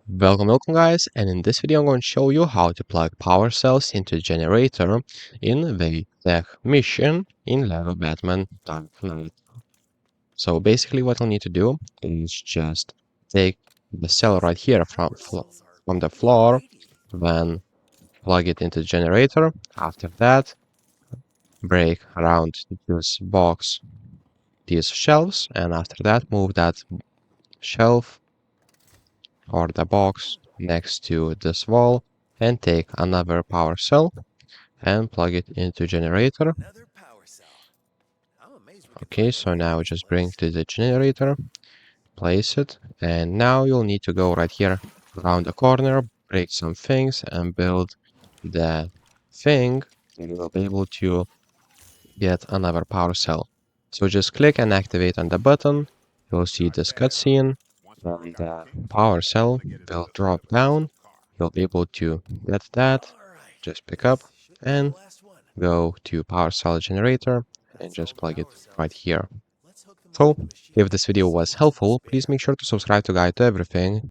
Welcome guys, and in this video I'm going to show you how to plug power cells into generator in Wayetech mission in Lego Batman Dark Knight. So basically what you'll need to do is just take the cell right here from the floor, then plug it into the generator. After that, break around this box these shelves, and after that move that shelf or the box next to this wall and take another power cell and plug it into generator. Okay, so now just bring to the generator, place it, and now you'll need to go right here around the corner, break some things and build the thing, and you will be able to get another power cell. So just click and activate on the button. You'll see this cutscene, and the power cell will drop down. You'll be able to get that, just pick up and go to power cell generator and just plug it right here. So, if this video was helpful, please make sure to subscribe to Guide to Everything.